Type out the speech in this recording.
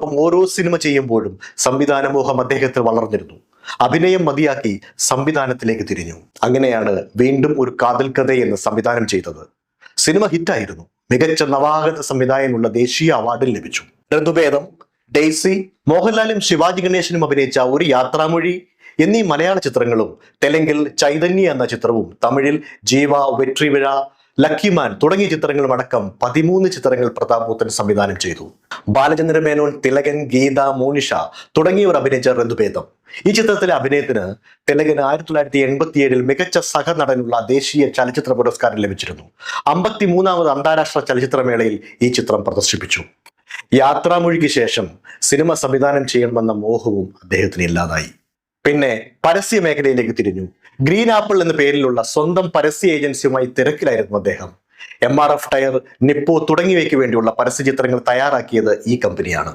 അദ്ദേഹത്തോടൊപ്പം ഓരോ സിനിമ ചെയ്യുമ്പോഴും സംവിധാന മോഹം അദ്ദേഹത്തിൽ വളർന്നിരുന്നു. അഭിനയം മതിയാക്കി സംവിധാനത്തിലേക്ക് തിരിഞ്ഞു. അങ്ങനെയാണ് വീണ്ടും ഒരു കാതൽ കഥ എന്ന് സംവിധാനം ചെയ്തത്. സിനിമ ഹിറ്റായിരുന്നു. മികച്ച നവാഗത സംവിധായകനുള്ള ദേശീയ അവാർഡും ലഭിച്ചു. ഋതുഭേദം, ഡെയ്സി, മോഹൻലാലും ശിവാജി ഗണേശനും അഭിനയിച്ച ഒരു യാത്രാമൊഴി എന്നീ മലയാള ചിത്രങ്ങളും, തെലുങ്കിൽ ചൈതന്യ എന്ന ചിത്രവും, തമിഴിൽ ജീവ, വെട്രിവിഴ, ലക്കിമാൻ തുടങ്ങിയ ചിത്രങ്ങളും അടക്കം 13 ചിത്രങ്ങൾ പ്രതാപ് പോത്തൻ സംവിധാനം ചെയ്തു. ബാലചന്ദ്ര മേനോൻ, തിലകൻ, ഗീത, മോനിഷ തുടങ്ങിയവർ അഭിനയിച്ച ഋതുഭേദം. ഈ ചിത്രത്തിലെ അഭിനയത്തിന് തിലകന് 1987 മികച്ച സഹനടനുള്ള ദേശീയ ചലച്ചിത്ര പുരസ്കാരം ലഭിച്ചിരുന്നു. 53ാമത് അന്താരാഷ്ട്ര ചലച്ചിത്രമേളയിൽ ഈ ചിത്രം പ്രദർശിപ്പിച്ചു. യാത്രാമൊഴിക്ക് ശേഷം സിനിമ സംവിധാനം ചെയ്യണമെന്ന മോഹവും അദ്ദേഹത്തിന് ഇല്ലാതായി. പിന്നെ പരസ്യ മേഖലയിലേക്ക് തിരിഞ്ഞു. ഗ്രീൻ ആപ്പിൾ എന്ന പേരിലുള്ള സ്വന്തം പരസ്യ ഏജൻസിയുമായി തിരക്കിലായിരുന്നു അദ്ദേഹം. MRF ടയർ, നിപ്പോ തുടങ്ങിയവയ്ക്ക് വേണ്ടിയുള്ള പരസ്യ ചിത്രങ്ങൾ തയ്യാറാക്കിയത് ഈ കമ്പനിയാണ്.